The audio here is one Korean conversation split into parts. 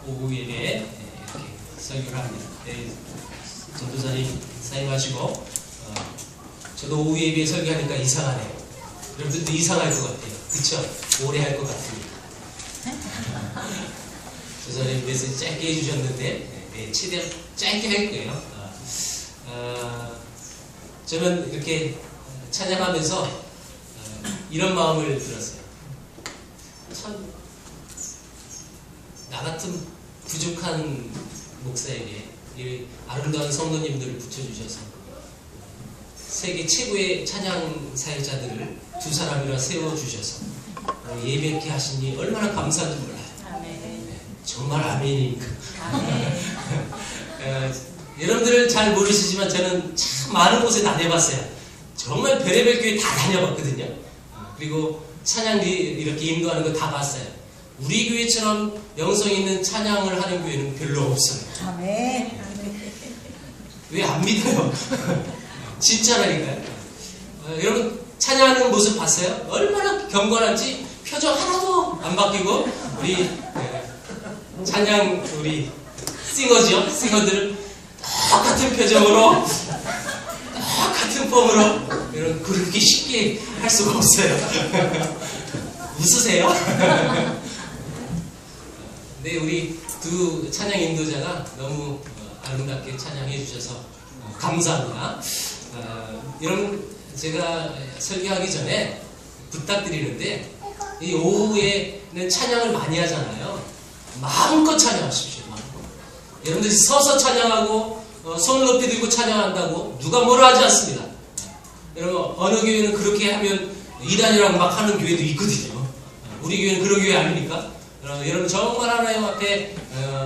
오후 예배에 이렇게 설교를 합니다. 전도사님 사임하시고 저도 오후 예배에 설교하니까 이상하네요. 여러분들도 이상할 것 같아요. 그쵸? 오래 할 것 같으니까. 전도사님 메시지 짧게 해주셨는데 최대한 짧게 할 거예요. 저는 이렇게 찬양하면서 이런 마음을 들었어요. 참 나 같은 부족한 목사에게 이 아름다운 성도님들을 붙여주셔서 세계 최고의 찬양 사역자들을 두 사람이나 세워주셔서 예배케 하시니 얼마나 감사한지 몰라요. 네, 정말 아멘이니까. 여러분들은 잘 모르시지만 저는 참 많은 곳에 다녀봤어요. 정말 별의별 교회 다 다녀봤거든요. 그리고 찬양 이렇게 인도하는 거 다 봤어요. 우리 교회처럼 영성 있는 찬양을 하는 교회는 별로 없어요. 아멘. 왜 안 믿어요? 진짜라니까요. 여러분 찬양하는 모습 봤어요? 얼마나 경건한지 표정 하나도 안 바뀌고 우리 찬양 우리 싱어죠? 싱어들은 똑같은 표정으로 똑같은 폼으로 여러분 그렇게 쉽게 할 수가 없어요. 웃으세요? 네, 우리 두 찬양 인도자가 너무 아름답게 찬양해 주셔서 감사합니다. 여러분 제가 설교하기 전에 부탁드리는데 이 오후에는 찬양을 많이 하잖아요. 마음껏 찬양하십시오. 마음껏. 여러분들이 서서 찬양하고 손을 높이 들고 찬양한다고 누가 뭐라 하지 않습니다. 여러분 어느 교회는 그렇게 하면 이단이라고 막 하는 교회도 있거든요. 우리 교회는 그런 교회 아닙니까? 여러분 정말 하나님 앞에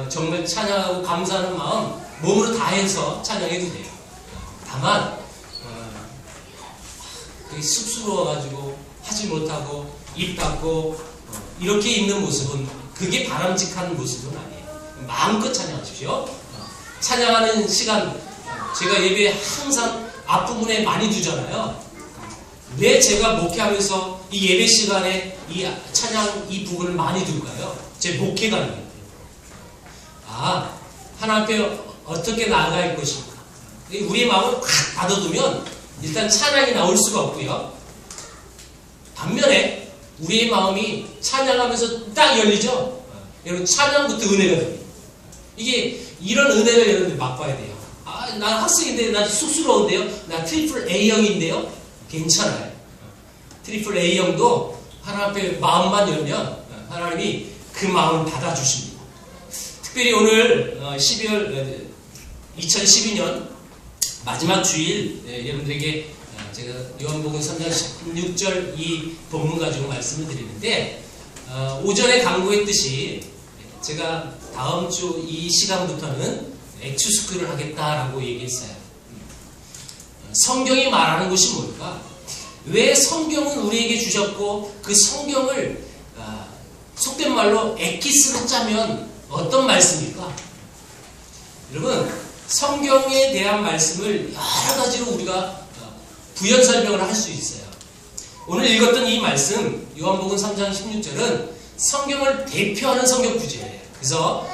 정말 찬양하고 감사하는 마음 몸으로 다해서 찬양해도 돼요. 다만 그게 쑥스러워가지고 하지 못하고 입 닫고 이렇게 있는 모습은 그게 바람직한 모습은 아니에요. 마음껏 찬양하십시오. 찬양하는 시간 제가 예배에 항상 앞부분에 많이 두잖아요. 왜 제가 목회하면서 이 예배 시간에 이 찬양 이 부분을 많이 둘까요? 제 목회관이에요. 하나님 앞에 어떻게 나아갈 것인가. 우리의 마음을 팍 닫아두면 일단 찬양이 나올 수가 없고요. 반면에 우리의 마음이 찬양하면서 딱 열리죠. 여러분 찬양부터 은혜가 됩니다. 이게 이런 은혜를 여러분들 맛봐야 돼요. 난 학생인데 나 쑥스러운데요. 나 트리플 A형인데요. 괜찮아요. 트리플 A형도 하나님 앞에 마음만 열면 하나님이 그 마음을 받아주십니다. 특별히 오늘 12월 2012년 마지막 주일 여러분들에게 제가 요한복음 3장 16절 이 본문 가지고 말씀을 드리는데 오전에 강구했듯이 제가 다음 주 이 시간부터는 엑투스크를 하겠다라고 얘기했어요. 성경이 말하는 것이 뭘까? 왜 성경은 우리에게 주셨고 그 성경을 속된 말로 엑기스로 짜면 어떤 말씀일까? 여러분 성경에 대한 말씀을 여러 가지로 우리가 부연 설명을 할 수 있어요. 오늘 읽었던 이 말씀 요한복음 3장 16절은 성경을 대표하는 성경 구절이에요. 그래서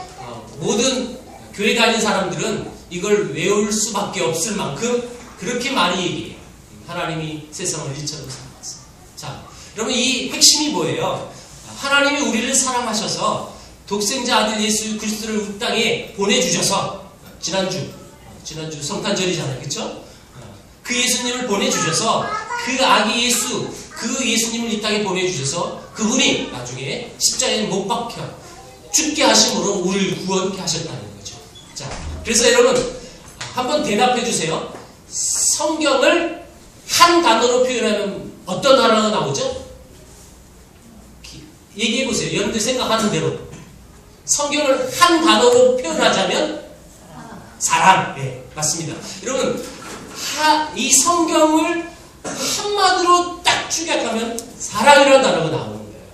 모든 교회 다니는 사람들은 이걸 외울 수밖에 없을 만큼 그렇게 많이 얘기해요. 하나님이 세상을 일처럼 사랑했어요. 자, 여러분 이 핵심이 뭐예요? 하나님이 우리를 사랑하셔서 독생자 아들 예수 그리스도를 이 땅에 보내주셔서 지난주 성탄절이잖아요. 그쵸? 그 예수님을 보내주셔서 그 아기 예수 그 예수님을 이 땅에 보내주셔서 그분이 나중에 십자가에 못 박혀 죽게 하심으로 우리를 구원케 하셨다는 거죠. 자, 그래서 여러분 한번 대답해 주세요. 성경을 한 단어로 표현하면 어떤 단어가 나오죠? 얘기해 보세요. 여러분들 생각하는 대로 성경을 한 단어로 표현하자면 사랑. 네, 맞습니다. 여러분 이 성경을 한마디로 딱 축약하면 사랑이라는 단어가 나오는 거예요.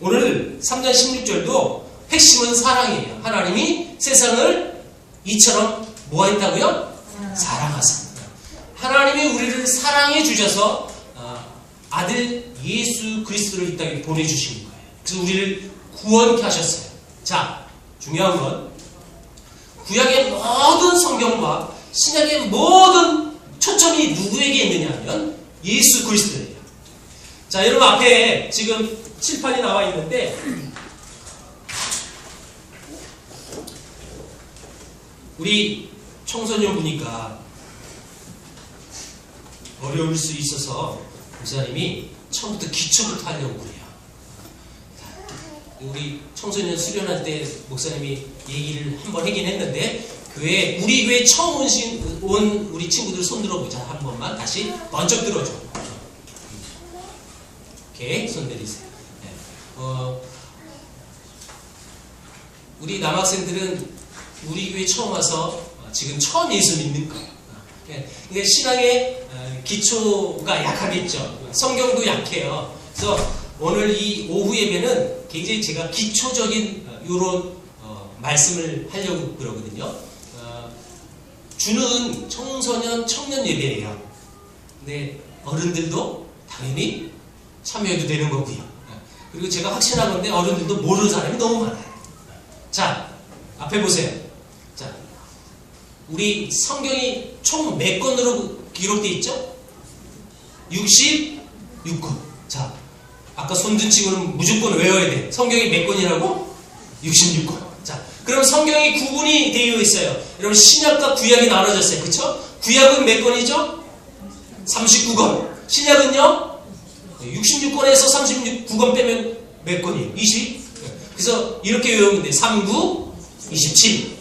오늘 3장 16절도 핵심은 사랑이에요. 하나님이 세상을 이처럼 뭐 했다고요? 사랑하십니다. 하나님이 우리를 사랑해 주셔서 아들 예수 그리스도를 이 땅에 보내주신 거예요. 그래서 우리를 구원케 하셨어요. 자, 중요한 건 구약의 모든 성경과 신약의 모든 초점이 누구에게 있느냐 하면 예수 그리스도예요. 자, 여러분 앞에 지금 칠판이 나와 있는데 우리 청소년 보니까 어려울 수 있어서 목사님이 처음부터 기초부터 하려고 그래요. 우리 청소년 수련할 때 목사님이 얘기를 한번 하긴 했는데 우리 교회 처음 온 우리 친구들 손 들어보자. 한 번만 다시 번쩍 들어줘. 오케이, 손 내리세요. 네. 우리 남학생들은 우리 교회 처음 와서 지금 처음 예수 믿는 거예요. 그러니까 신앙의 기초가 약하겠죠. 성경도 약해요. 그래서 오늘 이 오후 예배는 굉장히 제가 기초적인 이런 말씀을 하려고 그러거든요. 주는 청소년 청년 예배예요. 근데 어른들도 당연히 참여해도 되는 거고요. 그리고 제가 확신한 건데 어른들도 모르는 사람이 너무 많아요. 자, 앞에 보세요. 자, 우리 성경이 총 몇 권으로 기록되어 있죠? 66권. 자, 아까 손든 친구는 무조건 외워야 돼. 성경이 몇 권이라고? 66권. 자, 그럼 성경이 구분이 되어 있어요. 여러분 신약과 구약이 나눠졌어요. 그쵸? 구약은 몇 권이죠? 39권. 신약은요? 66권에서 39권 빼면 몇 권이에요? 20? 그래서 이렇게 외우면 돼. 39, 27.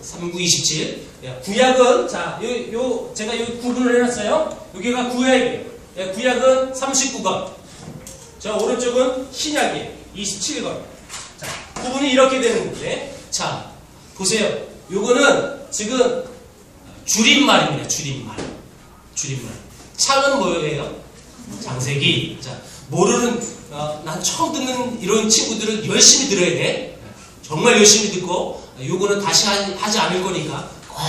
39, 27. 구약은, 자, 제가 여기 구분을 해놨어요. 여기가 구약이에요. 구약은 39권. 저 오른쪽은 신약이에요. 27권. 자, 구분이 이렇게 되는 건데. 자, 보세요. 요거는 지금 줄임말입니다. 줄임말. 창은 뭐예요? 창세기. 자, 모르는, 난 처음 듣는 이런 친구들은 열심히 들어야 돼. 정말 열심히 듣고, 요거는 다시 하지 않을 거니까 꼭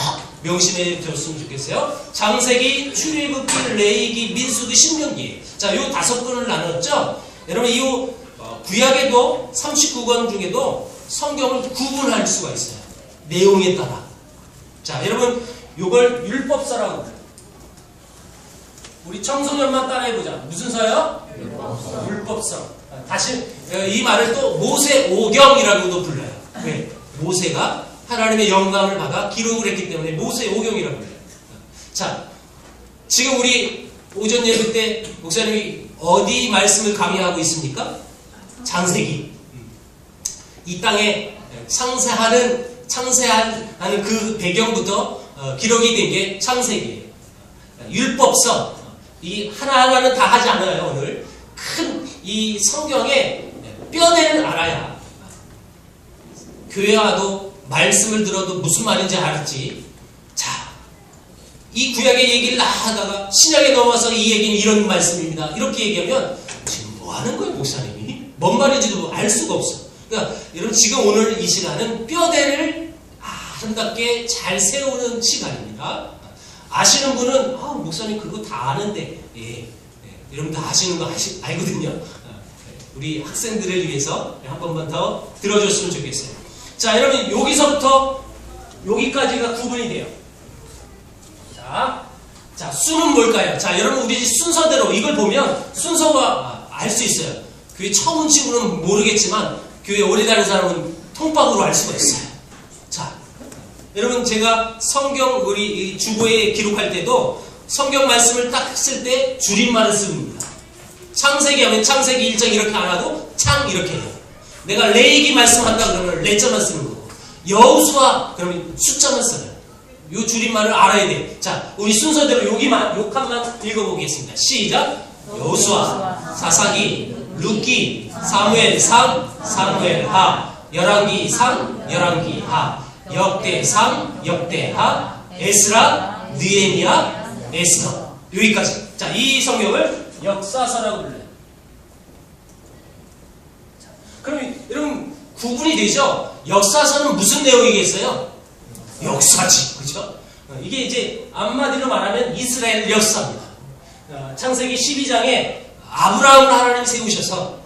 명심해 줬으면 좋겠어요. 창세기, 출애굽기, 레위기, 민수기, 신명기. 자, 요 5권을 나눴죠? 여러분, 이 구약에도 39권 중에도 성경을 구분할 수가 있어요. 내용에 따라. 자, 여러분, 요걸 율법서라고 그래요. 우리 청소년만 따라해보자. 무슨 서요? 율법서. 다시 이 말을 또 모세오경이라고도 불러요. 왜? 모세가 하나님의 영감을 받아 기록을 했기 때문에 모세오경이라고 불러요. 자, 지금 우리 오전 예배 때 목사님이 어디 말씀을 강의하고 있습니까? 창세기. 이 땅에 창세하는 그 배경부터 기록이 된 게 창세기예요. 율법서. 이 하나하나는 다 하지 않아요. 오늘 큰 이 성경의 뼈대를 알아야 교회 와도 말씀을 들어도 무슨 말인지 알았지. 자, 이 구약의 얘기를 하다가 신약에 넘어와서 이 얘기는 이런 말씀입니다. 이렇게 얘기하면 지금 뭐 하는 거예요, 목사님이? 뭔 말인지도 알 수가 없어. 그러니까 여러분 지금 오늘 이 시간은 뼈대를 아름답게 잘 세우는 시간입니다. 아시는 분은 목사님 그거 다 아는데 여러분 다 아시는 거 알거든요. 우리 학생들을 위해서 한 번만 더 들어줬으면 좋겠어요. 자, 여러분 여기서부터 여기까지가 구분이 돼요. 자, 수는 뭘까요? 자, 여러분 우리 순서대로 이걸 보면 순서가 알 수 있어요. 교회 처음 온 친구는 모르겠지만 교회 오래 다닌 사람은 통밥으로 알 수가 있어요. 자, 여러분 제가 성경 우리 주보에 기록할 때도 성경 말씀을 딱 쓸 때 줄임말을 씁니다. 창세기 하면 창세기 1장 이렇게 안 하고 창 이렇게 해요. 내가 레위기 말씀한다 그러면 레자만 쓰는 거고 여호수아 그러면 숫자만 써요. 요 줄임말을 알아야 돼. 자, 우리 순서대로 요 칸만 읽어보겠습니다. 시작. 여호수아, 사사기, 룻기, 사무엘상, 사무엘하, 열왕기상, 열왕기하, 역대상, 역대하, 에스라, 느헤미야, 에스더. 여기까지. 자, 이 성경을 역사서라고 불러요. 자, 그럼 여러분 구분이 되죠? 역사서는 무슨 내용이겠어요? 역사지. 그렇죠? 이게 이제 한마디로 말하면 이스라엘 역사입니다. 창세기 12장에 아브라함을 하나님 세우셔서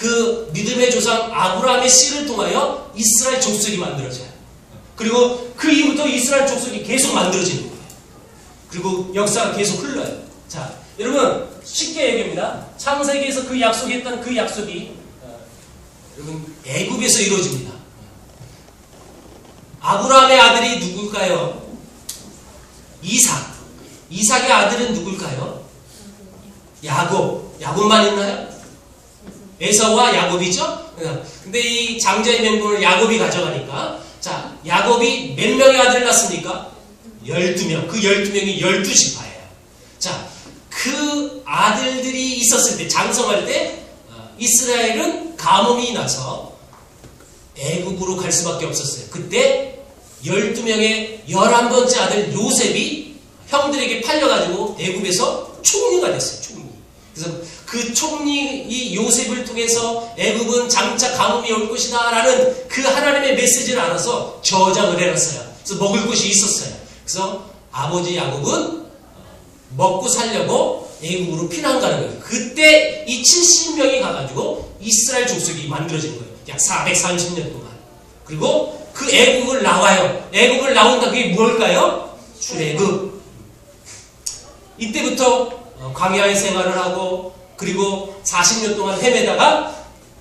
그 믿음의 조상 아브라함의 씨를 통하여 이스라엘 족속이 만들어져요. 그리고 그 이후부터 이스라엘 족속이 계속 만들어지는 거예요. 그리고 역사가 계속 흘러요. 자, 여러분 쉽게 얘기합니다. 창세기에서 그 약속했던 그 약속이 여러분 애굽에서 이루어집니다. 아브라함의 아들이 누굴까요? 이삭. 이삭의 아들은 누굴까요? 야곱. 야곱만 있나요? 에서와 야곱이죠? 근데 이 장자의 명분을 야곱이 가져가니까, 자, 야곱이 몇 명의 아들을 낳습니까? 12명. 그 12명이 12지파예요. 자, 그 아들들이 있었을 때, 장성할 때, 이스라엘은 가뭄이 나서 애굽으로 갈 수밖에 없었어요. 그때 12명의 11번째 아들 요셉이 형들에게 팔려가지고 애굽에서 총리가 됐어요. 총리. 그래서 그 총리 이 요셉을 통해서 애굽은 장차 가뭄이 올 것이다 라는 그 하나님의 메시지를 알아서 저장을 해놨어요. 그래서 먹을 것이 있었어요. 그래서 아버지 야곱은 먹고 살려고 애굽으로 피난 가는 거예요. 그때 이 70명이 가가지고 이스라엘 족속이 만들어진 거예요. 약 430년 동안. 그리고 그 애국을 나와요. 애국을 나온다. 그게 뭘까요? 출애굽. 이때부터 광야의 생활을 하고 그리고 40년 동안 헤매다가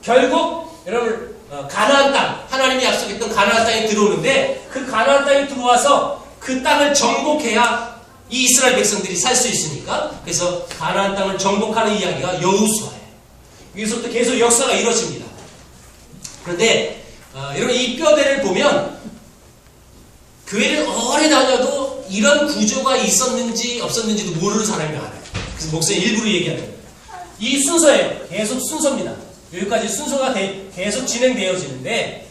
결국 여러분 가나안 땅, 하나님이 약속했던 가나안 땅에 들어오는데 그 가나안 땅에 들어와서 그 땅을 정복해야 이 이스라엘 백성들이 살 수 있으니까 그래서 가나안 땅을 정복하는 이야기가 여호수아예요. 여기서부터 계속 역사가 이루어집니다. 그런데 여러분 이 뼈대를 보면 교회를 오래 다녀도 이런 구조가 있었는지 없었는지도 모르는 사람이 많아요. 그래서 목사님 일부러 얘기하는 거예요. 이 순서예요. 계속 순서입니다. 여기까지 순서가 계속 진행되어지는데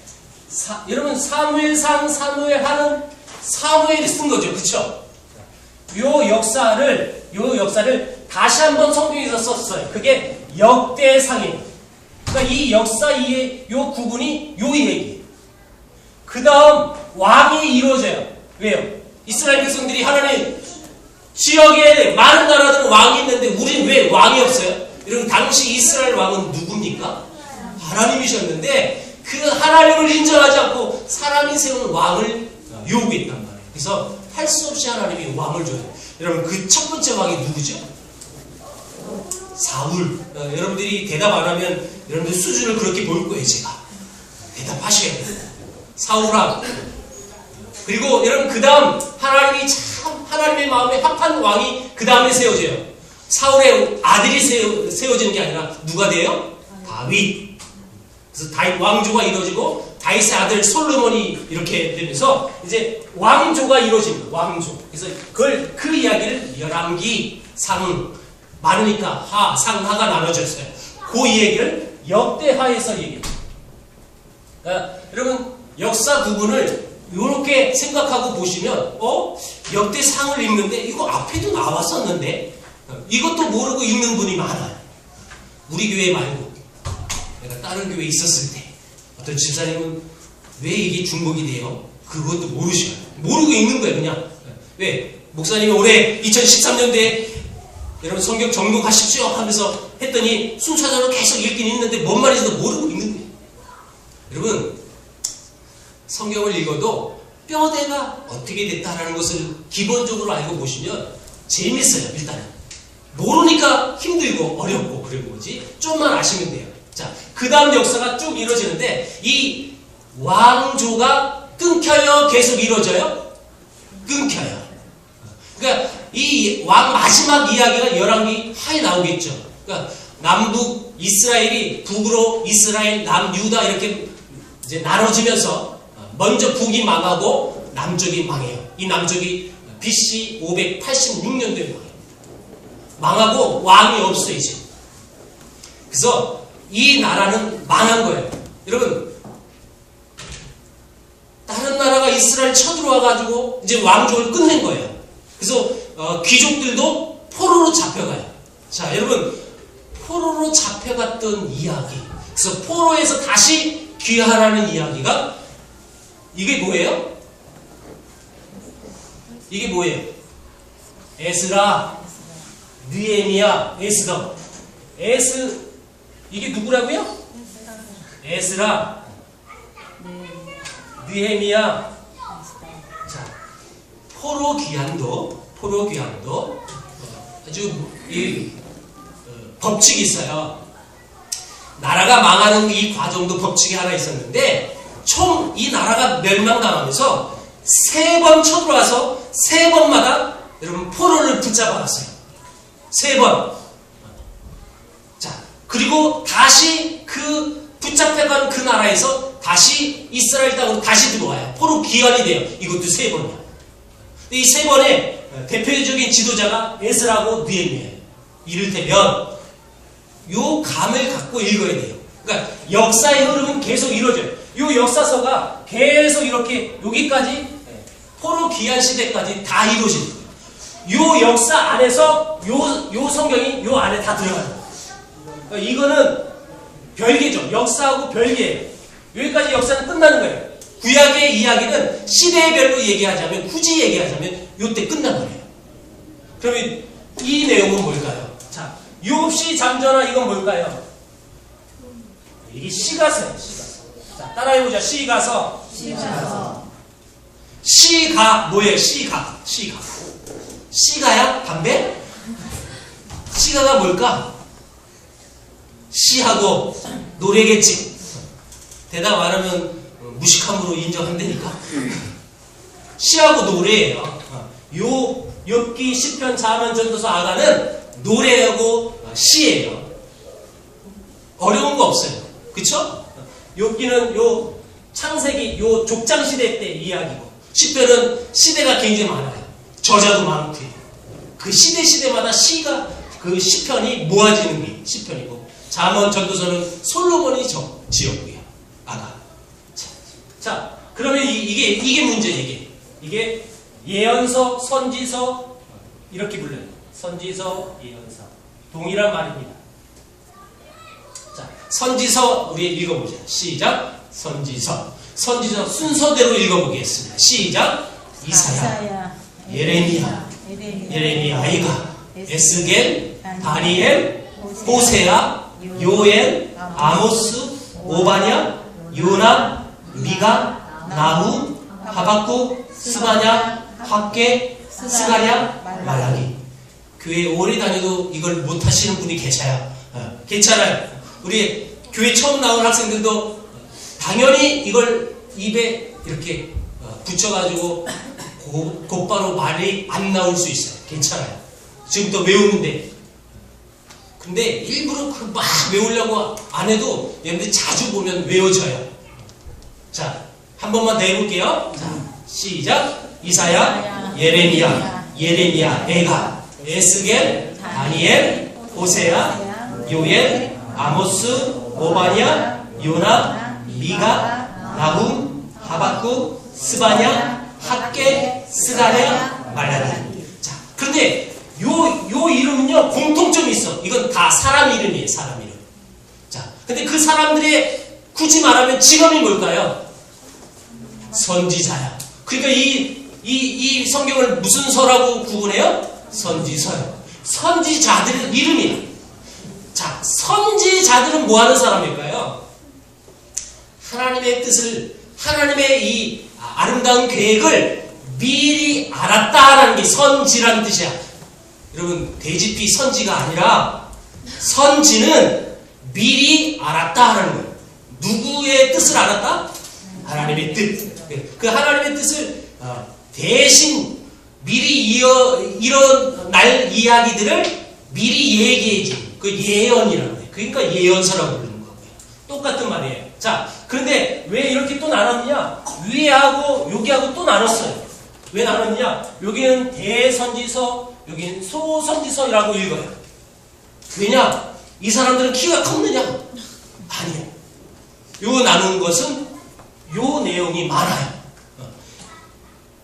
여러분 사무엘상, 사무엘하는 사무엘이 쓴 거죠. 그쵸? 요 역사를 다시 한번 성경에서 썼어요. 그게 역대상이에요. 그러니까 이 역사 이해 요 구분이 요 얘기예요. 그 다음 왕이 이루어져요. 왜요? 이스라엘 백성들이 하나님 지역에 많은 나라들은 왕이 있는데 우린 왜 왕이 없어요? 여러분 당시 이스라엘 왕은 누굽니까? 하나님이셨는데 그 하나님을 인정하지 않고 사람이 세운 왕을 요구했단 말이에요. 그래서 할 수 없이 하나님이 왕을 줘요. 여러분 그 첫 번째 왕이 누구죠? 사울. 여러분들이 대답 안 하면 여러분들 수준을 그렇게 볼 거예요. 제가 대답하셔야 돼요. 사울왕. 그리고 여러분 그 다음 하나님이 참 하나님의 마음에 합한 왕이 그 다음에 세워져요. 사울의 아들이 세워지는 게 아니라 누가 돼요? 다윗. 그래서 다윗 왕조가 이루어지고 다윗의 아들 솔로몬이 이렇게 되면서 이제 왕조가 이루어집니다. 왕조. 그래서 그 이야기를 열왕기, 상 많으니까 하, 상하가 나눠졌어요. 그 얘기를 역대하에서 얘기합니다. 그러니까 여러분 역사 구분을 이렇게 생각하고 보시면 역대상을 읽는데 이거 앞에도 나왔었는데 이것도 모르고 읽는 분이 많아요. 우리 교회 말고 내가 다른 교회에 있었을 때 어떤 집사님은 왜 이게 중복이 돼요? 그것도 모르셔요. 모르고 읽는 거예요. 그냥 왜? 목사님이 올해 2013년도에 여러분 성경 정독하십시오 하면서 했더니 순차적으로 계속 읽긴 읽는데 뭔 말인지도 모르고 읽는 거예요. 여러분 성경을 읽어도 뼈대가 어떻게 됐다라는 것을 기본적으로 알고 보시면 재밌어요. 일단은 모르니까 힘들고 어렵고 그런 거지. 좀만 아시면 돼요. 자, 그 다음 역사가 쭉 이루어지는데 이 왕조가 끊겨요? 계속 이루어져요? 끊겨요. 그러니까 이 왕 마지막 이야기가 열왕기 하에 나오겠죠. 그러니까 남북 이스라엘이 북으로 이스라엘, 남유다 이렇게 이제 나눠지면서 먼저 북이 망하고 남쪽이 망해요. 이 남쪽이 BC 586년도에 망해요. 망하고 왕이 없어 이제. 그래서 이 나라는 망한 거예요. 여러분 다른 나라가 이스라엘 쳐들어와가지고 이제 왕조를 끝낸 거예요. 그래서 귀족들도 포로로 잡혀가요. 자, 여러분 포로로 잡혀갔던 이야기. 그래서 포로에서 다시 귀환하는 이야기가 이게 뭐예요? 이게 뭐예요? 에스라, 느헤미야, 에스더. 이게 누구라고요? 에스라, 느헤미야. 자, 포로 귀환도 아주 법칙이 있어요. 나라가 망하는 이 과정도 법칙이 하나 있었는데, 총 이 나라가 멸망당하면서 3번 쳐들어와서 3번마다 여러분 포로를 붙잡아왔어요. 3번. 자, 그리고 다시 그 붙잡혀간 그 나라에서 다시 이스라엘 땅으로 다시 들어와요. 포로 귀환이 돼요. 이것도 3번이야. 이 3번의 대표적인 지도자가 에스라고 느헤미야예요. 이를테면 요 감을 갖고 읽어야 돼요. 그러니까 역사의 흐름은 계속 이루어져요. 요 역사서가 계속 이렇게 여기까지 포로 귀환 시대까지 다 이루어지는 거예요. 요 역사 안에서 요 성경이 요 안에 다 들어가요. 그러니까 이거는 별개죠. 역사하고 별개예요. 여기까지 역사는 끝나는 거예요. 구약의 이야기는 시대별로 얘기하자면, 굳이 얘기하자면 요때 끝나버려요. 그러면 이 내용은 뭘까요? 자, 유업시 잠전화 이건 뭘까요? 이게 시가서예요. 시가서. 자, 따라해보자. 시가서. 시가 뭐예요? 시가. 시가야? 담배? 시가가 뭘까? 시하고 노래겠지. 대답 안 하면 무식함으로 인정한다니까. 시하고 노래예요. 요 욥기, 시편, 자문, 전도서, 아가는 노래하고 시예요. 어려운 거 없어요. 그쵸? 욥기는 요 창세기 요 족장 시대 때 이야기고, 시편은 시대가 굉장히 많아요. 저자도 많고요. 그 시대마다 시가 그 시편이 모아지는 게 시편이고, 잠언, 전도서는 솔로몬이 지었고요. 아가. 자, 그러면 이게 문제예요. 이게 예언서, 선지서 이렇게 불러요. 선지서, 예언서 동일한 말입니다. 자, 선지서 우리 읽어보자. 시작. 선지서 순서대로 읽어보겠습니다. 시작. 이사야, 예레미야, 아이가, 에스겔, 다니엘, 호세아, 요엘, 아모스, 오바냐, 요나, 미가, 나후, 하박국, 스바냐, 학개, 스가랴, 말라기. 교회 오래 다녀도 이걸 못하시는 분이 계셔요. 괜찮아요. 우리 교회 처음 나온 학생들도 당연히 이걸 입에 이렇게 붙여가지고 곧바로 말이 안 나올 수 있어요. 괜찮아요. 지금부터 외우는데. 근데 일부러 막 외우려고 안 해도 여러분들 자주 보면 외워져요. 자, 한 번만 더 해볼게요. 자, 시작. 이사야, 예레미야, 에가, 에스겔, 다니엘, 호세아, 요엘, 아모스, 오바냐, 요나, 미가, 나훔, 하박국, 스바냐, 학개, 스가랴, 말라기. 자, 그런데 요 이름은요 공통점이 있어. 이건 다 사람 이름이에요. 사람 이름. 자, 근데 그 사람들의 굳이 말하면 직업이 뭘까요? 선지자야. 그러니까 이 성경을 무슨 서라고 구분해요? 선지서요. 선지자들의 이름이야. 자, 선지자들은 뭐 하는 사람일까요? 하나님의 뜻을, 하나님의 이 아름다운 계획을 미리 알았다라는 게 선지라는 뜻이야. 여러분, 돼지피 선지가 아니라 선지는 미리 알았다라는 거예요. 누구의 뜻을 알았다? 하나님의 뜻. 그 하나님의 뜻을 대신 미리 일어날 이야기들을 미리 얘기해주는 그 예언이라고 해요. 그러니까 예언서라고 부르는 거고요. 똑같은 말이에요. 자, 그런데 왜 이렇게 또 나눴냐? 위하고 여기하고 또 나눴어요. 왜 나눴냐? 여기는 대선지서, 여기는 소선지서라고 읽어요. 왜냐? 이 사람들은 키가 컸느냐? 아니에요. 요 나눈 것은 요 내용이 많아요.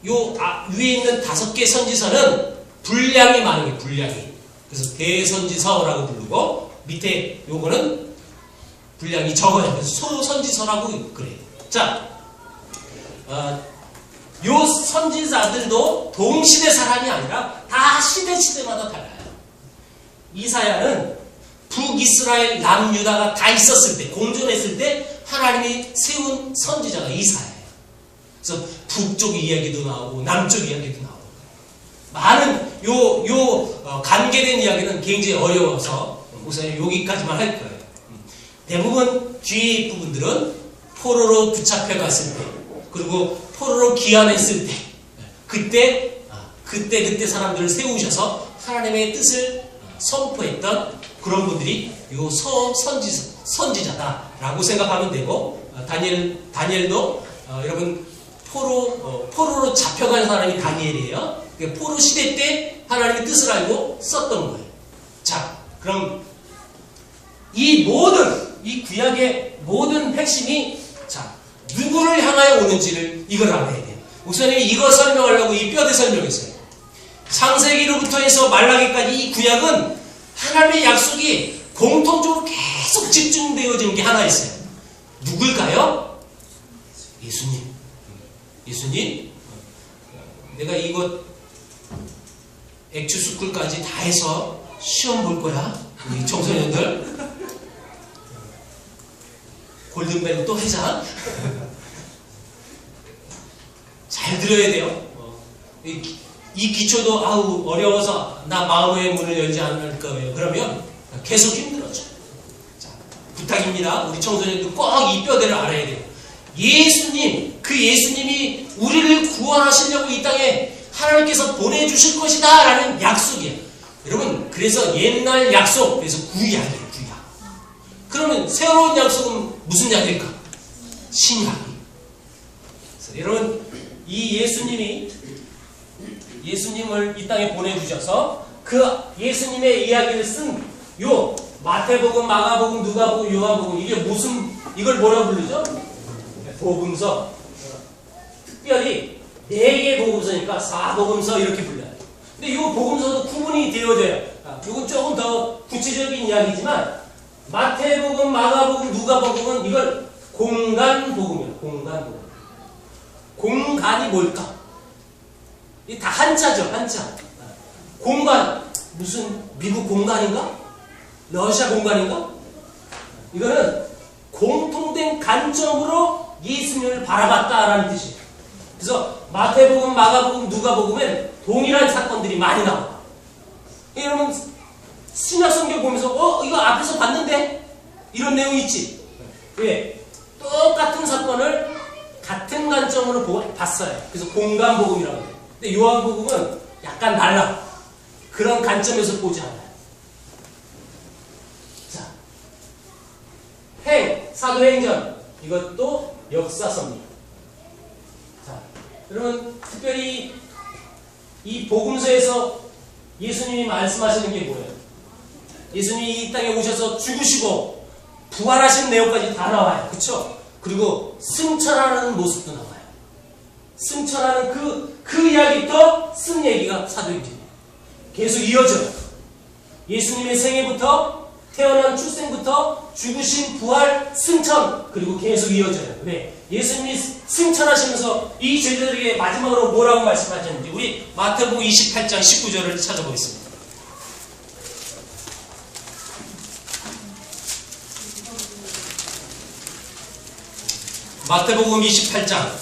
요 위에 있는 5개 선지서는 분량이 많은 게 분량이. 그래서 대선지서라고 부르고, 밑에 요거는 분량이 적어요. 그래서 소선지서라고 그래요. 자, 요 선지자들도 동시대 사람이 아니라 다 시대마다 달라요. 이사야는 북이스라엘 남유다가 다 있었을 때, 공존했을 때 하나님이 세운 선지자가 이사야예요. 그래서 북쪽 이야기도 나오고 남쪽 이야기도 나오고 많은 관계된 이야기는 굉장히 어려워서 우선 여기까지만 할 거예요. 대부분 뒤에 부분들은 포로로 붙잡혀 갔을 때, 그리고 포로로 귀환했을 때, 그때 사람들을 세우셔서 하나님의 뜻을 선포했던 그런 분들이 요 선지자다라고 생각하면 되고, 다니엘도 여러분 포로로 잡혀간 사람이 다니엘이에요. 포로 시대 때 하나님의 뜻을 알고 썼던 거예요. 자, 그럼 이 구약의 모든 핵심이 누구를 향하여 오는지를 이걸 알아야 돼요. 목사님이 이거 설명하려고 이 뼈대 설명했어요. 창세기로부터 해서 말라기까지 이 구약은 하나님의 약속이 공통적으로 계속 집중되어지는 게 하나 있어요. 누굴까요? 예수님. 내가 이거 액추스쿨까지 다 해서 시험 볼 거야. 우리 청소년들. 골든벨 또 해자. 잘 들어야 돼요. 이 기초도 어려워서 나 마음의 문을 열지 않을 거예요. 그러면 계속 힘들어져. 자, 부탁입니다. 우리 청소년들 꼭 이 뼈대를 알아야 돼요. 그 예수님이 우리를 구원하시려고 이 땅에 하나님께서 보내주실 것이다 라는 약속이에요. 여러분, 그래서 옛날 약속, 그래서 구약이에요. 구약. 그러면 새로운 약속은 무슨 약일까? 신약이. 여러분, 이 예수님을 이 땅에 보내주셔서 그 예수님의 이야기를 쓴 요 마태복음, 마가복음, 누가복음, 요한복음, 이걸 뭐라고 부르죠? 복음서. 특별히 4개 복음서니까 4복음서 이렇게 불러요. 근데 이 복음서도 구분이 되어져요. 이건 조금 더 구체적인 이야기지만 마태복음, 마가복음, 누가복음은 이걸 공간복음이에요. 공간복음. 공간이 뭘까? 이 다 한자죠. 한자. 공간. 무슨 미국 공간인가? 러시아 공간인가? 이거는 공통된 관점으로 예수님을 바라봤다라는 뜻이에요. 그래서 마태복음, 마가복음, 누가복음엔 동일한 사건들이 많이 나와요. 여러분 신약 성경 보면서 이거 앞에서 봤는데? 이런 내용이 있지? 왜? 똑같은 사건을 같은 관점으로 봤어요. 그래서 공간복음이라고 해요. 근데 요한복음은 약간 달라. 그런 관점에서 보지 않아요. 자, 사도행전 이것도 역사서입니다. 자, 여러분 특별히 이 복음서에서 예수님이 말씀하시는 게 뭐예요? 예수님이 이 땅에 오셔서 죽으시고 부활하신 내용까지 다 나와요. 그쵸? 그리고 승천하는 모습도 나와요. 승천하는 그 이야기부터 쓴 얘기가 사도행전이에요. 계속 이어져요. 예수님의 생애부터 태어난 출생부터 죽으신 부활 승천 그리고 계속 이어져요. 왜? 예수님이 승천하시면서 이 제자들에게 마지막으로 뭐라고 말씀하셨는지 우리 마태복음 28장 19절을 찾아보겠습니다. 마태복음 28장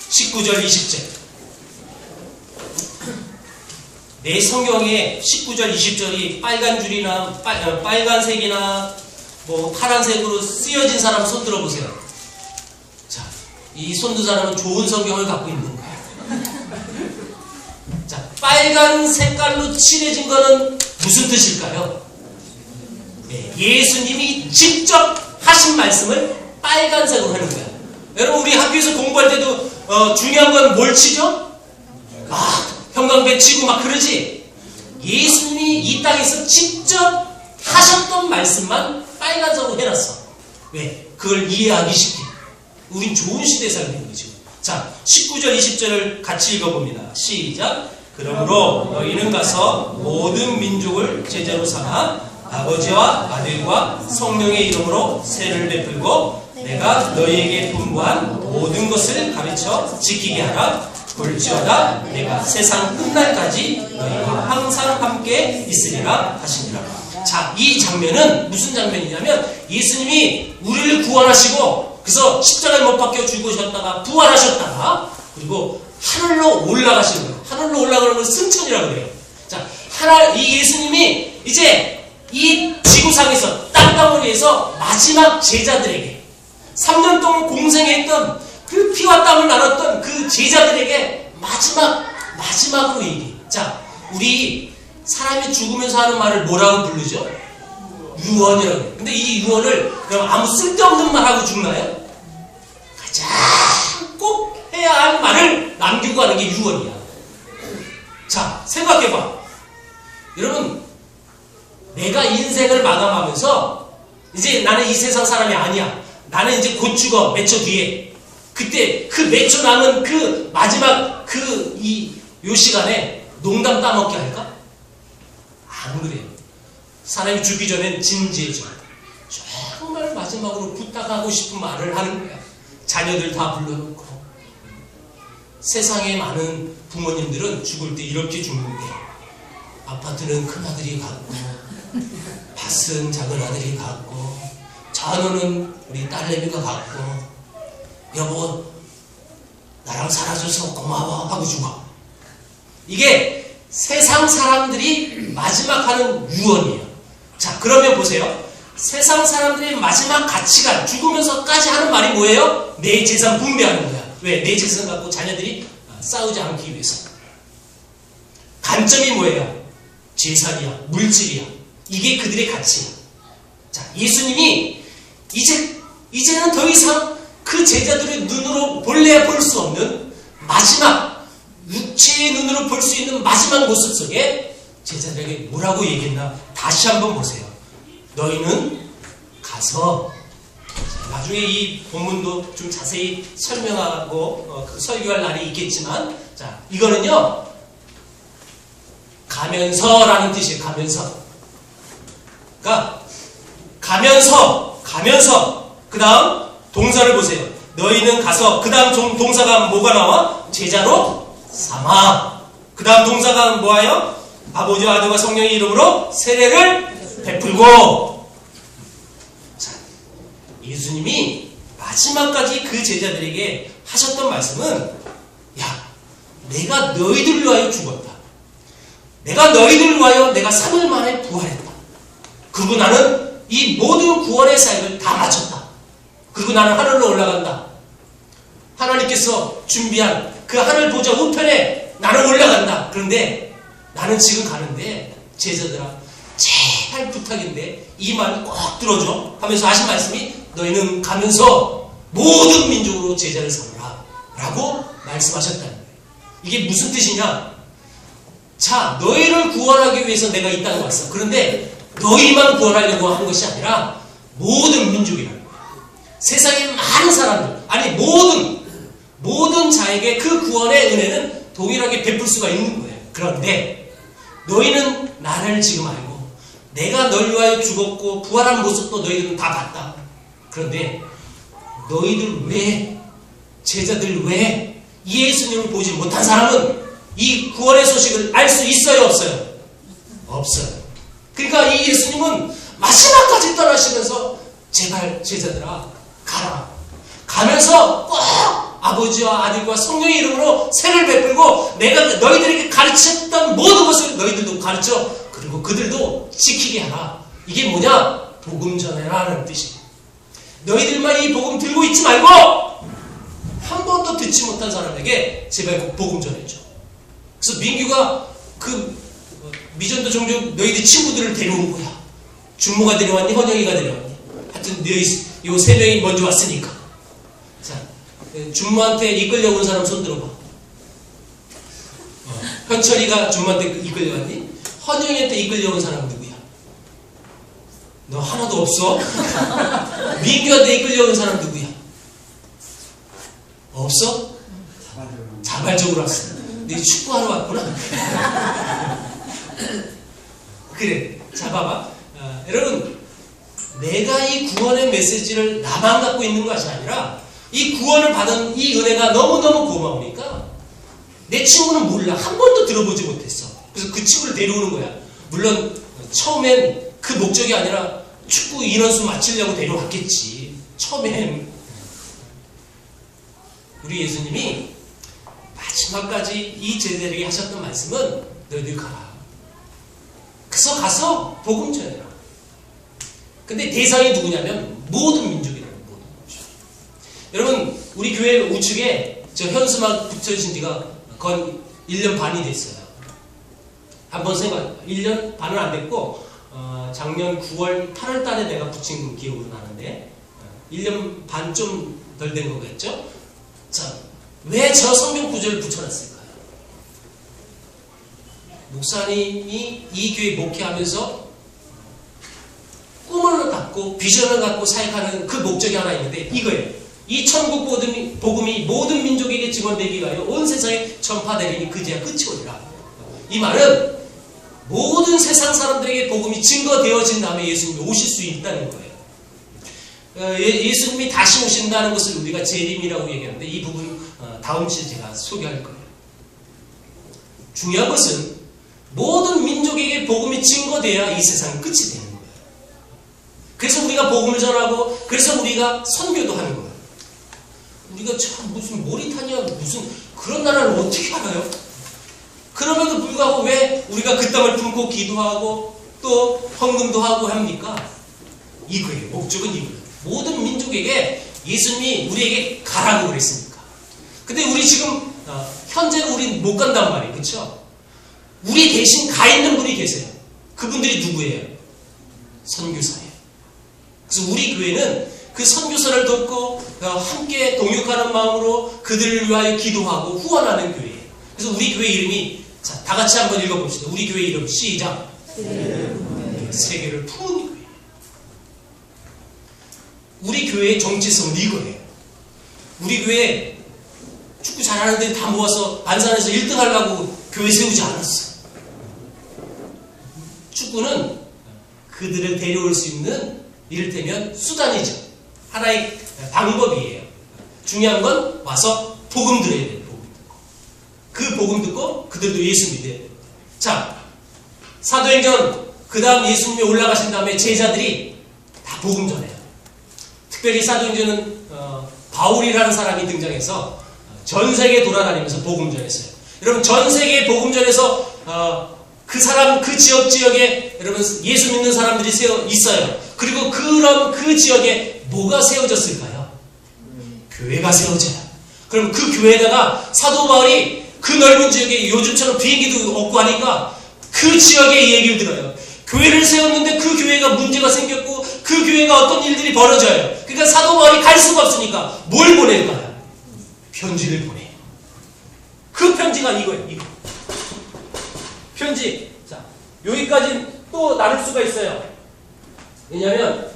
19절 20절. 내 성경에 19절 20절이 빨간 줄이나 빨간색이나 뭐 파란색으로 쓰여진 사람 손 들어보세요. 자, 이 손든 사람은 좋은 성경을 갖고 있는 거예요. 자, 빨간 색깔로 칠해진 거는 무슨 뜻일까요? 네, 예수님이 직접 하신 말씀을 빨간색으로 하는 거야. 여러분 우리 학교에서 공부할 때도 중요한 건 뭘 치죠? 형광펜 치고 막 그러지. 예수님이 이 땅에서 직접 하셨던 말씀만 빨간색으로 해놨어. 왜? 그걸 이해하기 쉽게. 우린 좋은 시대에 살고 있는 거죠. 자, 19절 20절을 같이 읽어봅니다. 시작. 그러므로 너희는 가서 모든 민족을 제자로 삼아 아버지와 아들과 성령의 이름으로 세를 베풀고 내가 너희에게 분부한 모든 것을 가르쳐 지키게 하라. 볼지어다 내가 세상 끝날까지 너희와 항상 함께 있으리라 하시니라. 자, 이 장면은 무슨 장면이냐면 예수님이 우리를 구원하시고 그래서 십자가에 못 박혀 죽으셨다가 부활하셨다가 그리고 하늘로 올라가시는 거예요. 하늘로 올라가는 걸 승천이라고 그래요. 자, 이 예수님이 이제 이 지구상에서 땅덩어리에서 마지막 제자들에게 3년 동안 공생했던 그 피와 땀을 나눴던 그 제자들에게 마지막으로 얘기해. 자, 우리 사람이 죽으면서 하는 말을 뭐라고 부르죠? 유언이라고 해요. 근데 이 유언을 그럼 아무 쓸데없는 말하고 죽나요? 가장 꼭 해야 할 말을 남기고 가는 게 유언이야. 자, 생각해봐. 여러분, 내가 인생을 마감하면서 이제 나는 이 세상 사람이 아니야. 나는 이제 곧 죽어. 몇 초 뒤에. 그때 그 몇 초 남은 그 마지막 요 시간에 농담 따먹게 할까? 안 그래요. 사람이 죽기 전엔 진지해져. 정말 마지막으로 부탁하고 싶은 말을 하는 거야. 자녀들 다 불러놓고. 세상에 많은 부모님들은 죽을 때 이렇게 죽는데 아파트는 큰아들이 갖고 밭은 작은 아들이 갖고 전우는 우리 딸내미가 갖고 여보 나랑 살아줘서 고마워 하고 죽어. 이게 세상 사람들이 마지막 하는 유언이에요. 자, 그러면 보세요. 세상 사람들의 마지막 가치관 죽으면서까지 하는 말이 뭐예요? 내 재산 분배하는 거야. 왜? 내 재산 갖고 자녀들이 싸우지 않기 위해서. 관점이 뭐예요? 재산이야, 물질이야. 이게 그들의 가치야. 자, 예수님이 이제는 더 이상 그 제자들의 눈으로 본래야 볼 수 없는 마지막 육체의 눈으로 볼 수 있는 마지막 모습 속에 제자들에게 뭐라고 얘기했나? 다시 한번 보세요. 너희는 가서, 나중에 이 본문도 좀 자세히 설명하고 설교할 날이 있겠지만, 자, 이거는요 가면서라는 뜻이에요. 가면서. 그러니까 가면서 그 다음 동사를 보세요. 너희는 가서, 그 다음 동사가 뭐가 나와? 제자로 삼아. 그 다음 동사가 뭐예요? 아버지와 아들과 성령의 이름으로 세례를 베풀고. 자, 예수님이 마지막까지 그 제자들에게 하셨던 말씀은, 야, 내가 너희들을 위하여 죽었다. 내가 너희들을 위하여 내가 3일 만에 부활했다. 그리고 나는 이 모든 구원의 사역을 다 마쳤다. 그리고 나는 하늘로 올라간다. 하나님께서 준비한 그 하늘 보좌 우편에 나는 올라간다. 그런데 나는 지금 가는데 제자들아, 제발 부탁인데 이 말 꼭 들어줘 하면서 하신 말씀이, 너희는 가면서 모든 민족으로 제자를 삼으라 라고 말씀하셨다는 거예요. 이게 무슨 뜻이냐? 자, 너희를 구원하기 위해서 내가 이 땅에 왔어. 그런데 너희만 구원하려고 한 것이 아니라 모든 민족이라는 거예요. 세상의 많은 사람들, 아니 모든 자에게 그 구원의 은혜는 동일하게 베풀 수가 있는 거예요. 그런데 너희는 나를 지금 알고 내가 널 위하여 죽었고 부활한 모습도 너희들은 다 봤다. 그런데 너희들 외에, 제자들 외에 예수님을 보지 못한 사람은 이 구원의 소식을 알 수 있어요, 없어요? 없어요. 그러니까 이 예수님은 마지막까지 떠나시면서 제발 제자들아 가라. 가면서 꼭 아버지와 아들과 성령의 이름으로 세례를 베풀고 내가 너희들에게 가르쳤던 모든 것을 너희들도 가르쳐, 그리고 그들도 지키게 하라. 이게 뭐냐? 복음 전해라 하는 뜻이에요. 너희들만 이 복음 들고 있지 말고 한 번도 듣지 못한 사람에게 제발 꼭 복음 전해줘. 그래서 민규가 그 미전도 종종 너희들 친구들을 데려온 거야. 준모가 데려왔니? 헌영이가 데려왔니? 하여튼 너희 요 세 명이 먼저 왔으니까. 자, 준모한테 이끌려온 사람 손 들어봐. 현철이가 준모한테 이끌려왔니? 헌영이한테 이끌려온 사람 누구야? 너 하나도 없어? 민규한테 이끌려온 사람 누구야? 없어? 자발적으로 왔어. 너 축구하러 왔구나. 그래, 자 봐봐. 여러분, 내가 이 구원의 메시지를 나만 갖고 있는 것이 아니라 이 구원을 받은 이 은혜가 너무너무 고마우니까 내 친구는 몰라. 한 번도 들어보지 못했어. 그래서 그 친구를 데려오는 거야. 물론 처음엔 그 목적이 아니라 축구 인원수 맞추려고 데려왔겠지. 처음엔 우리 예수님이 마지막까지 이 제자들에게 하셨던 말씀은 너희들 가라. 그래서 가서 복음 전해라. 근데 대상이 누구냐면 모든 민족이라는 모든 민족. 여러분 우리 교회 우측에 저 현수막 붙여진 지가 거의 1년 반이 됐어요. 한번 생각 1년 반은 안 됐고 작년 9월 8월 달에 내가 붙인 기억으로 나는데 1년 반 좀 덜 된 거겠죠? 자, 왜 저 성경 구절을 붙여놨을까요? 목사님이 이 교회 목회하면서 꿈을 갖고 비전을 갖고 사역하는 그 목적이 하나 있는데 이거예요. 이 천국 복음이 모든 민족에게 증언되기 위하여 온 세상에 전파되리니 그제야 끝이 오리라. 이 말은 모든 세상 사람들에게 복음이 증거되어진 다음에 예수님이 오실 수 있다는 거예요. 예수님이 다시 오신다는 것을 우리가 재림이라고 얘기하는데 이 부분 다음 주에 제가 소개할 거예요. 중요한 것은 모든 민족에게 복음이 증거되어야 이 세상은 끝이 되는 거예요. 그래서 우리가 복음을 전하고 그래서 우리가 선교도 하는 거예요. 우리가 참 무슨 모리타니아 무슨 그런 나라를 어떻게 알아요? 그럼에도 불구하고 왜 우리가 그 땅을 품고 기도하고 또 헌금도 하고 합니까? 이거예요. 목적은 이거예요. 모든 민족에게 예수님이 우리에게 가라고 그랬으니까. 근데 우리 지금 현재는 우리 못 간단 말이에요. 그렇죠? 우리 대신 가 있는 분이 계세요. 그분들이 누구예요? 선교사예요. 그래서 우리 교회는 그 선교사를 돕고 함께 동역하는 마음으로 그들을 위하여 기도하고 후원하는 교회예요. 그래서 우리 교회 이름이 자, 다 같이 한번 읽어봅시다. 우리 교회 이름 시작. 세계를 품은 교회. 우리 교회의 정체성은 이거예요. 우리 교회 축구 잘하는 데들 다 모아서 안산에서 1등 하려고 교회 세우지 않았어. 축구는 그들을 데려올 수 있는 이를테면 수단이죠. 하나의 방법이에요. 중요한 건 와서 복음 들어야 돼요. 그 복음 듣고 그들도 예수 믿어야 돼요. 자, 사도행전 그 다음 예수님이 올라가신 다음에 제자들이 다 복음 전해요. 특별히 사도행전은 바울이라는 사람이 등장해서 전 세계 돌아다니면서 복음 전했어요. 여러분 전 세계 복음 전해서 그 사람 그 지역에 여러분 예수 믿는 사람들이 있어요. 그리고 그럼 그 지역에 뭐가 세워졌을까요? 교회가 세워져요. 그럼 그 교회에다가 사도 바울이 그 넓은 지역에 요즘처럼 비행기도 없고 하니까 그 지역의 얘기를 들어요. 교회를 세웠는데 그 교회가 문제가 생겼고 그 교회가 어떤 일들이 벌어져요. 그러니까 사도 바울이 갈 수가 없으니까 뭘 보낼까요? 편지를 보내요. 그 편지가 이거예요. 이거. 편지. 자, 여기까지 또 나눌 수가 있어요. 왜냐하면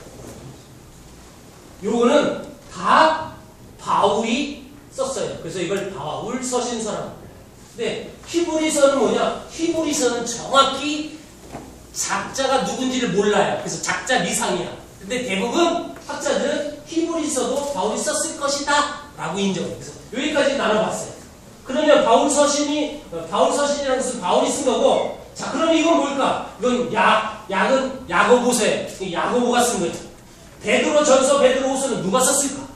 요거는 다 바울이 썼어요. 그래서 이걸 바울 서신서라고. 근데 히브리서는 뭐냐? 히브리서는 정확히 작자가 누군지를 몰라요. 그래서 작자 미상이야. 근데 대부분 학자들은 히브리서도 바울이 썼을 것이다 라고 인정해요. 그래서 여기까지 나눠봤어요. 그러면 바울 서신이라는 것은 바울이 쓴 거고, 자, 그럼 이건 뭘까? 이건 약은 야고보서예요. 야고보가 쓴 거예요. 베드로 전서, 베드로 후서는 누가 썼을까?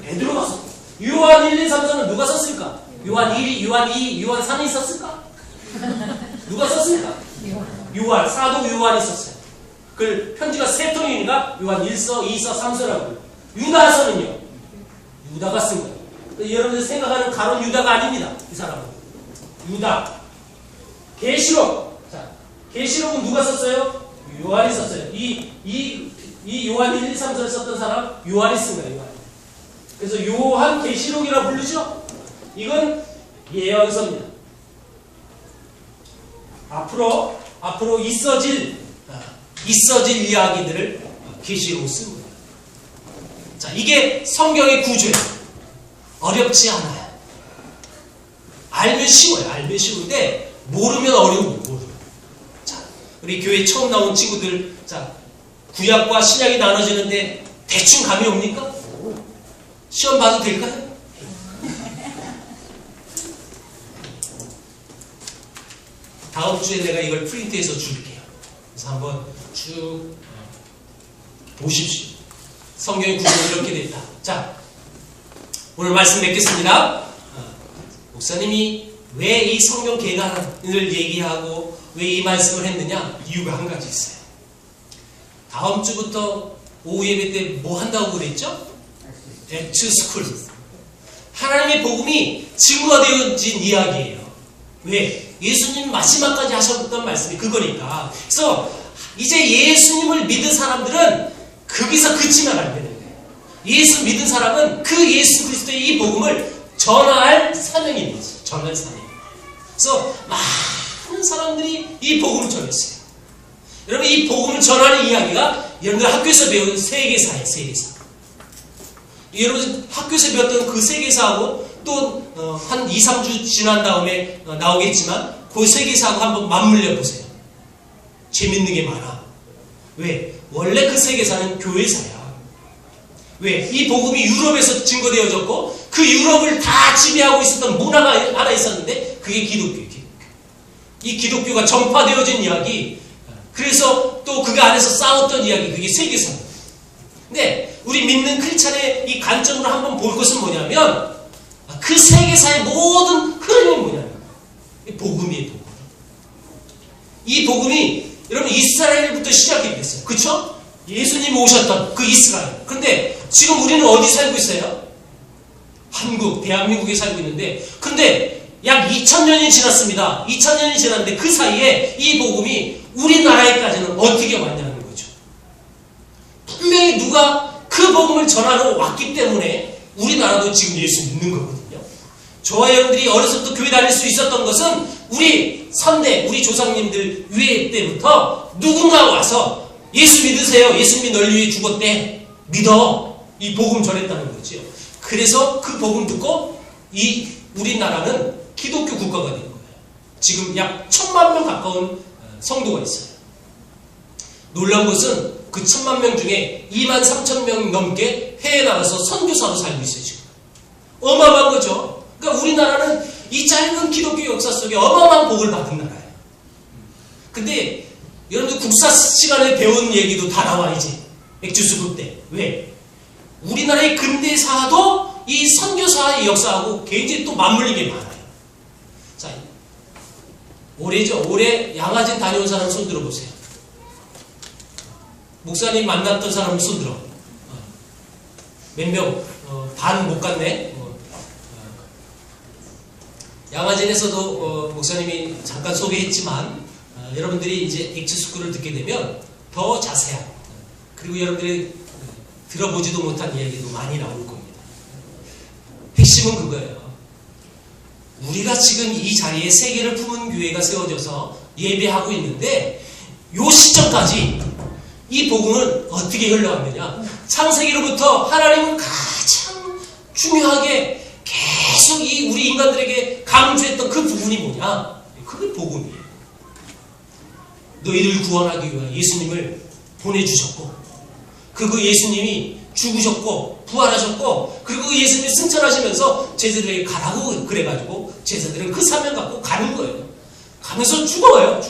베드로가 썼고. 요한 1, 2, 3서는 누가 썼을까? 요한 1, 요한 2, 요한 3이 썼을까? 누가 썼을까? 요한, 사도 요한이 썼어요. 그 편지가 세 통이니까 요한 1서, 2서, 3서라고요. 유다서는요? 유다가 쓴 거예요. 여러분들 생각하는 가론 유다가 아닙니다. 이 사람은. 유다. 계시록. 자, 계시록은 누가 썼어요? 요한이 썼어요. 이 요한 1, 2, 3서를 썼던 사람 요한이 쓴 거예요. 요한. 그래서 요한 계시록이라 부르죠? 이건 예언서입니다. 앞으로 있어질 이야기들을 계시록으로 쓴 거예요. 자, 이게 성경의 구조예요. 어렵지 않아요. 알면 쉬워요. 알면 쉬운데 모르면 어려운 거예요. 모르면. 자, 우리 교회 처음 나온 친구들, 자, 구약과 신약이 나눠지는데 대충 감이 옵니까? 시험 봐도 될까요? 다음 주에 내가 이걸 프린트해서 줄게요. 그래서 한번 쭉 보십시오. 성경의 구조는 이렇게 됐다. 자, 오늘 말씀 맺겠습니다. 목사님이 왜 이 성경 개관을 얘기하고 왜 이 말씀을 했느냐? 이유가 한 가지 있어요. 다음 주부터 오후 예배 때 뭐 한다고 그랬죠? 엑스스쿨. 하나님의 복음이 증거가 되어진 이야기예요. 왜? 예수님 마지막까지 하셨던 말씀이 그거니까. 그래서 이제 예수님을 믿은 사람들은 거기서 그치면 안 되는 거예요. 예수 믿은 사람은 그 예수 그리스도의 이 복음을 전할 사명이 있는 거죠. 전할 사명. 그래서 많은 사람들이 이 복음을 전했어요. 여러분, 이 복음을 전하는 이야기가 여러분들 학교에서 배운 세계사예요. 세계사. 여러분 학교에서 배웠던 그 세계사하고 또 한 2, 3주 지난 다음에 나오겠지만 그 세계사하고 한번 맞물려 보세요. 재밌는 게 많아. 왜? 원래 그 세계사는 교회사야. 왜? 이 복음이 유럽에서 증거되어졌고 그 유럽을 다 지배하고 있었던 문화가 하나 있었는데 그게 기독교예요. 이 기독교가 전파되어진 이야기, 그래서 또 그 안에서 싸웠던 이야기, 그게 세계사입니다. 근데 우리 믿는 크리스찬의 이 관점으로 한번 볼 것은 뭐냐면 그 세계사의 모든 흐름이 뭐냐면 복음이에요. 복음. 이 복음이 여러분 이스라엘부터 시작이 됐어요. 그쵸? 예수님이 오셨던 그 이스라엘. 그런데 지금 우리는 어디 살고 있어요? 한국, 대한민국에 살고 있는데, 근데 약 2000년이 지났습니다. 2000년이 지났는데 그 사이에 이 복음이 우리나라에까지는 어떻게 왔냐는 거죠. 분명히 누가 그 복음을 전하러 왔기 때문에 우리나라도 지금 예수 믿는 거거든요. 저와 여러분들이 어렸을 때 교회 다닐 수 있었던 것은 우리 선대, 우리 조상님들 위에 때부터 누군가 와서 예수 믿으세요. 예수님이 널 위해 죽었대. 믿어. 이 복음 전했다는 거죠. 그래서 그 복음 듣고 이 우리나라는 기독교 국가가 된 거예요. 지금 약 1000만 명 가까운 성도가 있어요. 놀라운 것은 그 1000만 명 중에 23,000명 넘게 해외에 나가서 선교사로 살고 있어요. 지금 어마어마한 거죠. 그러니까 우리나라는 이 짧은 기독교 역사 속에 어마어마한 복을 받은 나라예요. 근데 여러분들 국사 시간에 배운 얘기도 다 나와 이제 엑주스국 때. 왜? 우리나라의 근대사도 이 선교사의 역사하고 굉장히 또 맞물린 게 많아요. 자, 올해죠. 올해 양화진 다녀온 사람 손 들어보세요. 목사님 만났던 사람 손 들어. 몇 명? 반 못 갔네. 양화진에서도 목사님이 잠깐 소개했지만 여러분들이 이제 엑스스쿨을 듣게 되면 더 자세한, 그리고 여러분들이 들어보지도 못한 이야기도 많이 나올 겁니다. 핵심은 그거예요. 우리가 지금 이 자리에 세계를 품은 교회가 세워져서 예배하고 있는데 요 시점까지 이 복음은 어떻게 흘러왔느냐. 창세기로부터 하나님은 가장 중요하게 계속 이 우리 인간들에게 강조했던 그 부분이 뭐냐. 그게 복음이에요. 너희를 구원하기 위해 예수님을 보내주셨고, 그 예수님이 죽으셨고 부활하셨고, 그리고 그 예수님이 승천하시면서 제자들에게 가라고 그래가지고 제자들은 그 사명 갖고 가는 거예요. 가면서 죽어요.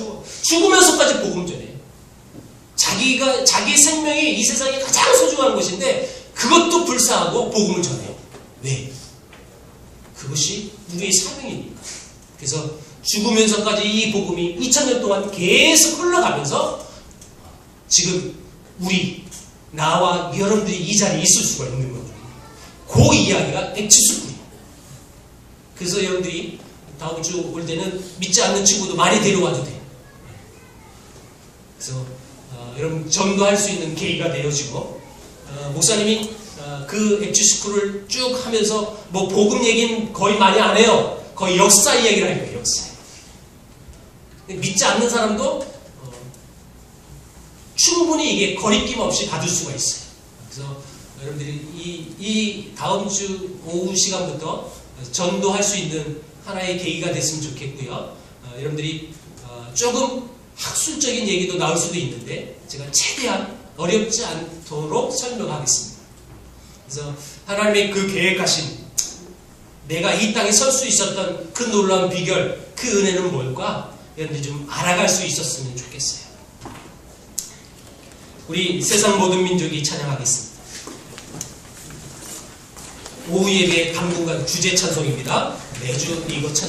죽으면서까지 복음 전해요. 자기의 생명이 이 세상에 가장 소중한 것인데 그것도 불사하고 복음을 전해요. 왜? 그것이 우리의 사명이니까. 그래서 죽으면서까지 이 복음이 2000년 동안 계속 흘러가면서 지금 나와 여러분들이 이 자리에 있을 수가 있는 거거든요. 그 이야기가 엑스스쿨이에요. 그래서 여러분들이 다음 주 올 때는 믿지 않는 친구도 많이 데려와도 돼요. 그래서 여러분 전도할 수 있는 계기가 되어지고, 목사님이 그 엑스스쿨을 쭉 하면서 뭐 복음 얘기는 거의 많이 안 해요. 거의 역사 이야기를 할 거예요. 역사. 믿지 않는 사람도 충분히 이게 거리낌 없이 받을 수가 있어요. 그래서 여러분들이 이 다음 주 오후 시간부터 전도할 수 있는 하나의 계기가 됐으면 좋겠고요. 여러분들이 조금 학술적인 얘기도 나올 수도 있는데 제가 최대한 어렵지 않도록 설명하겠습니다. 그래서 하나님의 그 계획하신, 내가 이 땅에 설 수 있었던 그 놀라운 비결, 그 은혜는 뭘까? 여러분들이 좀 알아갈 수 있었으면 좋겠어요. 우리 세상 모든 민족이 찬양하겠습니다. 오후 예배 당분간 주제 찬송입니다. 매주 이거 찬양